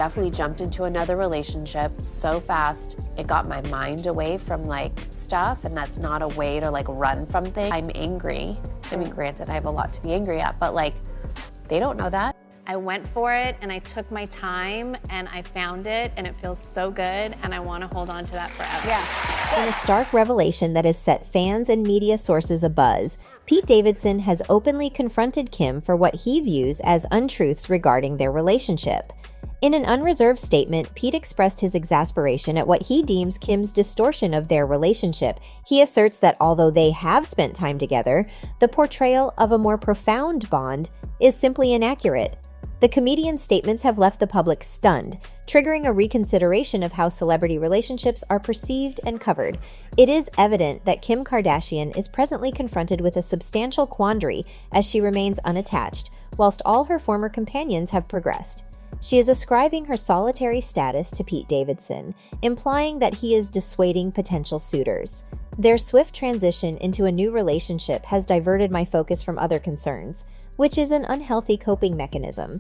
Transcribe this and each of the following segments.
Definitely jumped into another relationship so fast. It got my mind away from like stuff, and that's not a way to like run from things. I'm angry. I mean, granted, I have a lot to be angry at, but like, they don't know that. I went for it and I took my time and I found it and it feels so good and I want to hold on to that forever. Yeah. In a stark revelation that has set fans and media sources abuzz, Pete Davidson has openly confronted Kim for what he views as untruths regarding their relationship. In an unreserved statement, Pete expressed his exasperation at what he deems Kim's distortion of their relationship. He asserts that although they have spent time together, the portrayal of a more profound bond is simply inaccurate. The comedian's statements have left the public stunned, triggering a reconsideration of how celebrity relationships are perceived and covered. It is evident that Kim Kardashian is presently confronted with a substantial quandary as she remains unattached, whilst all her former companions have progressed. She is ascribing her solitary status to Pete Davidson, implying that he is dissuading potential suitors. Their swift transition into a new relationship has diverted my focus from other concerns, which is an unhealthy coping mechanism.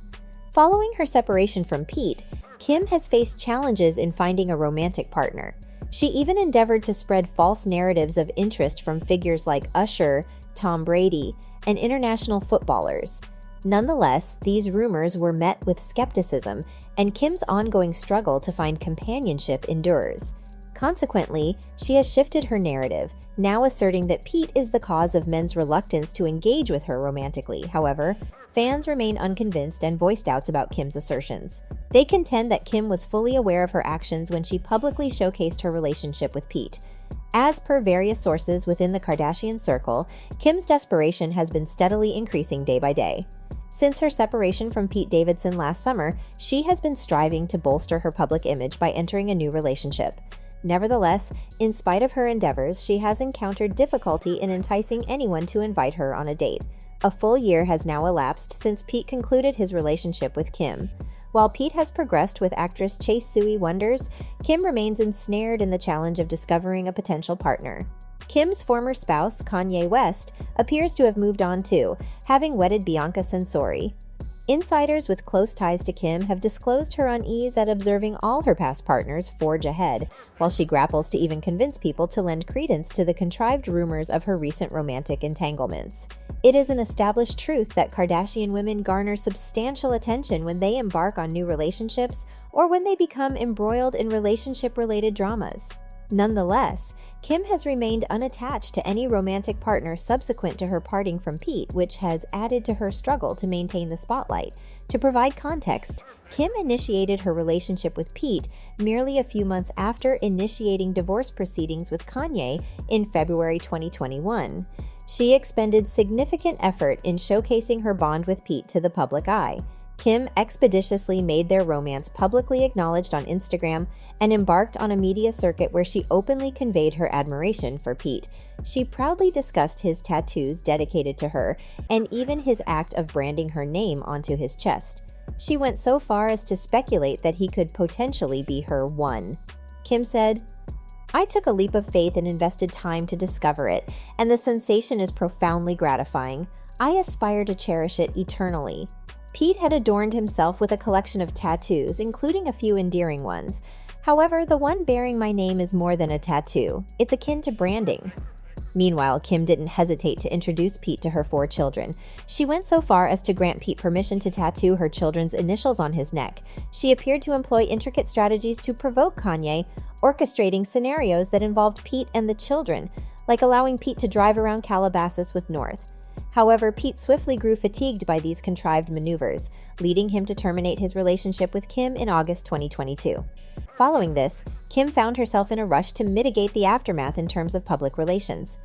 Following her separation from Pete, Kim has faced challenges in finding a romantic partner. She even endeavored to spread false narratives of interest from figures like Usher, Tom Brady, and international footballers. Nonetheless, these rumors were met with skepticism, and Kim's ongoing struggle to find companionship endures. Consequently, she has shifted her narrative, now asserting that Pete is the cause of men's reluctance to engage with her romantically. However, fans remain unconvinced and voice doubts about Kim's assertions. They contend that Kim was fully aware of her actions when she publicly showcased her relationship with Pete. As per various sources within the Kardashian circle, Kim's desperation has been steadily increasing day by day. Since her separation from Pete Davidson last summer, she has been striving to bolster her public image by entering a new relationship. Nevertheless, in spite of her endeavors, she has encountered difficulty in enticing anyone to invite her on a date. A full year has now elapsed since Pete concluded his relationship with Kim. While Pete has progressed with actress Chase Sui Wonders, Kim remains ensnared in the challenge of discovering a potential partner. Kim's former spouse, Kanye West, appears to have moved on too, having wedded Bianca Censori. Insiders with close ties to Kim have disclosed her unease at observing all her past partners forge ahead, while she grapples to even convince people to lend credence to the contrived rumors of her recent romantic entanglements. It is an established truth that Kardashian women garner substantial attention when they embark on new relationships or when they become embroiled in relationship-related dramas. Nonetheless, Kim has remained unattached to any romantic partner subsequent to her parting from Pete, which has added to her struggle to maintain the spotlight. To provide context, Kim initiated her relationship with Pete merely a few months after initiating divorce proceedings with Kanye in February 2021. She expended significant effort in showcasing her bond with Pete to the public eye. Kim expeditiously made their romance publicly acknowledged on Instagram and embarked on a media circuit where she openly conveyed her admiration for Pete. She proudly discussed his tattoos dedicated to her and even his act of branding her name onto his chest. She went so far as to speculate that he could potentially be her one. Kim said, "I took a leap of faith and invested time to discover it, and the sensation is profoundly gratifying. I aspire to cherish it eternally." Pete had adorned himself with a collection of tattoos, including a few endearing ones. However, the one bearing my name is more than a tattoo. It's akin to branding. Meanwhile, Kim didn't hesitate to introduce Pete to her 4 children. She went so far as to grant Pete permission to tattoo her children's initials on his neck. She appeared to employ intricate strategies to provoke Kanye, orchestrating scenarios that involved Pete and the children, like allowing Pete to drive around Calabasas with North. However, Pete swiftly grew fatigued by these contrived maneuvers, leading him to terminate his relationship with Kim in August 2022. Following this, Kim found herself in a rush to mitigate the aftermath in terms of public relations.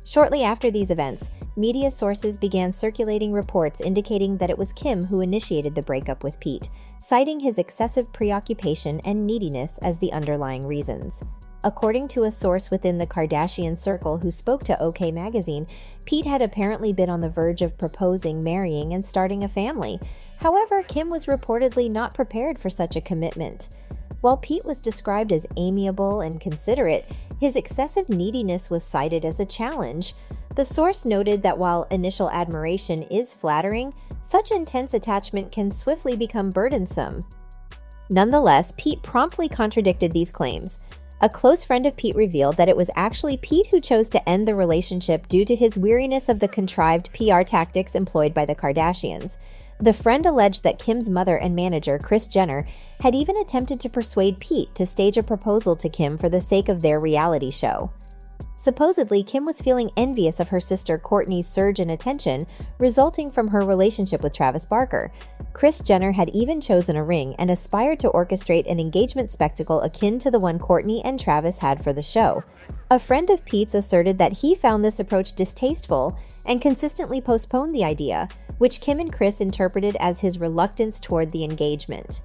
Shortly after these events, media sources began circulating reports indicating that it was Kim who initiated the breakup with Pete, citing his excessive preoccupation and neediness as the underlying reasons. According to a source within the Kardashian circle who spoke to OK Magazine, Pete had apparently been on the verge of proposing, marrying, and starting a family. However, Kim was reportedly not prepared for such a commitment. While Pete was described as amiable and considerate, his excessive neediness was cited as a challenge. The source noted that while initial admiration is flattering, such intense attachment can swiftly become burdensome. Nonetheless, Pete promptly contradicted these claims. A close friend of Pete revealed that it was actually Pete who chose to end the relationship due to his weariness of the contrived PR tactics employed by the Kardashians. The friend alleged that Kim's mother and manager, Kris Jenner, had even attempted to persuade Pete to stage a proposal to Kim for the sake of their reality show. Supposedly, Kim was feeling envious of her sister Kourtney's surge in attention resulting from her relationship with Travis Barker. Kris Jenner had even chosen a ring and aspired to orchestrate an engagement spectacle akin to the one Kourtney and Travis had for the show. A friend of Pete's asserted that he found this approach distasteful and consistently postponed the idea, which Kim and Kris interpreted as his reluctance toward the engagement.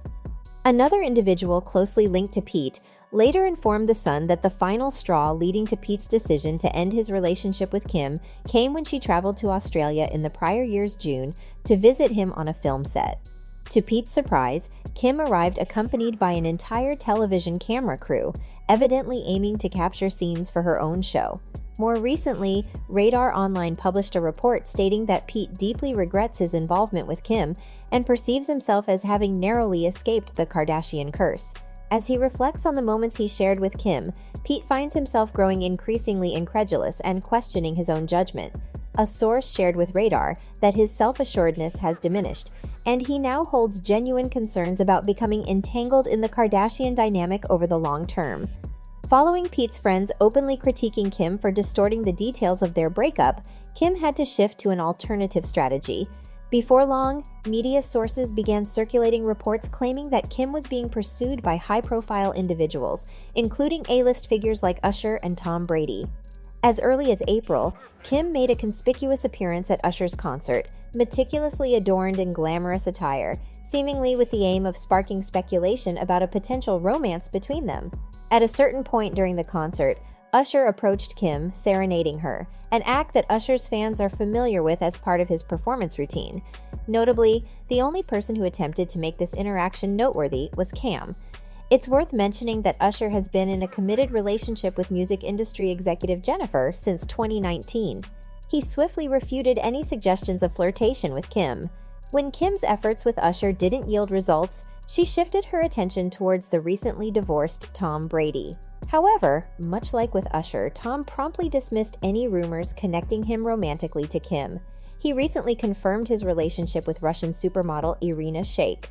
Another individual closely linked to Pete later informed The Sun that the final straw leading to Pete's decision to end his relationship with Kim came when she traveled to Australia in the prior year's June to visit him on a film set. To Pete's surprise, Kim arrived accompanied by an entire television camera crew, evidently aiming to capture scenes for her own show. More recently, Radar Online published a report stating that Pete deeply regrets his involvement with Kim and perceives himself as having narrowly escaped the Kardashian curse. As he reflects on the moments he shared with Kim, Pete finds himself growing increasingly incredulous and questioning his own judgment. A source shared with Radar that his self-assuredness has diminished, and he now holds genuine concerns about becoming entangled in the Kardashian dynamic over the long term. Following Pete's friends openly critiquing Kim for distorting the details of their breakup, Kim had to shift to an alternative strategy. Before long, media sources began circulating reports claiming that Kim was being pursued by high-profile individuals, including A-list figures like Usher and Tom Brady. As early as April, Kim made a conspicuous appearance at Usher's concert, meticulously adorned in glamorous attire, seemingly with the aim of sparking speculation about a potential romance between them. At a certain point during the concert, Usher approached Kim, serenading her, an act that Usher's fans are familiar with as part of his performance routine. Notably, the only person who attempted to make this interaction noteworthy was Cam. It's worth mentioning that Usher has been in a committed relationship with music industry executive Jennifer since 2019. He swiftly refuted any suggestions of flirtation with Kim. When Kim's efforts with Usher didn't yield results, she shifted her attention towards the recently divorced Tom Brady. However, much like with Usher, Tom promptly dismissed any rumors connecting him romantically to Kim. He recently confirmed his relationship with Russian supermodel Irina Shayk.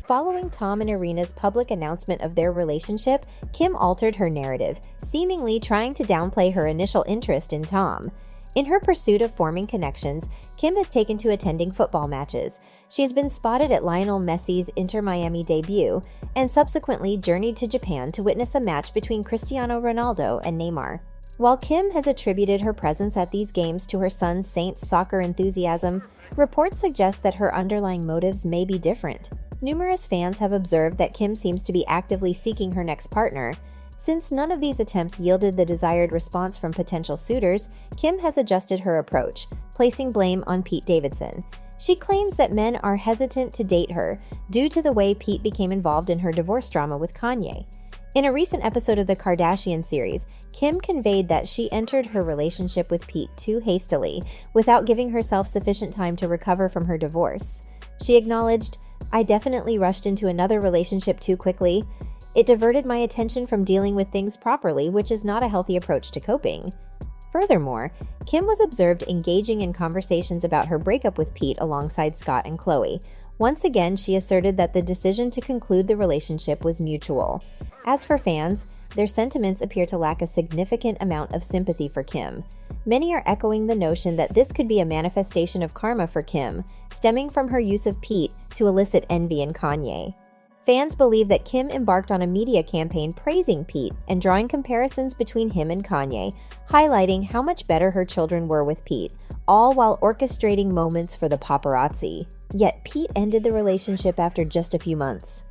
Following Tom and Irina's public announcement of their relationship, Kim altered her narrative, seemingly trying to downplay her initial interest in Tom. In her pursuit of forming connections, Kim has taken to attending football matches. She's been spotted at Lionel Messi's Inter Miami debut and subsequently journeyed to Japan to witness a match between Cristiano Ronaldo and Neymar. While Kim has attributed her presence at these games to her son Saint's soccer enthusiasm, reports suggest that her underlying motives may be different. Numerous fans have observed that Kim seems to be actively seeking her next partner. Since none of these attempts yielded the desired response from potential suitors, Kim has adjusted her approach, placing blame on Pete Davidson. She claims that men are hesitant to date her due to the way Pete became involved in her divorce drama with Kanye. In a recent episode of the Kardashian series, Kim conveyed that she entered her relationship with Pete too hastily, without giving herself sufficient time to recover from her divorce. She acknowledged, "I definitely rushed into another relationship too quickly. It diverted my attention from dealing with things properly, which is not a healthy approach to coping." Furthermore, Kim was observed engaging in conversations about her breakup with Pete alongside Scott and Khloe. Once again, she asserted that the decision to conclude the relationship was mutual. As for fans, their sentiments appear to lack a significant amount of sympathy for Kim. Many are echoing the notion that this could be a manifestation of karma for Kim, stemming from her use of Pete to elicit envy in Kanye. Fans believe that Kim embarked on a media campaign praising Pete and drawing comparisons between him and Kanye, highlighting how much better her children were with Pete, all while orchestrating moments for the paparazzi. Yet Pete ended the relationship after just a few months.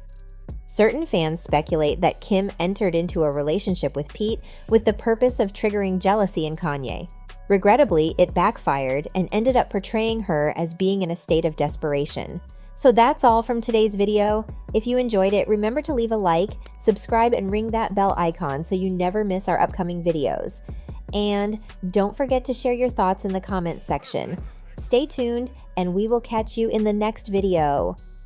Certain fans speculate that Kim entered into a relationship with Pete with the purpose of triggering jealousy in Kanye. Regrettably, it backfired and ended up portraying her as being in a state of desperation. So that's all from today's video. If you enjoyed it, remember to leave a like, subscribe, and ring that bell icon so you never miss our upcoming videos. And don't forget to share your thoughts in the comments section. Stay tuned, and we will catch you in the next video.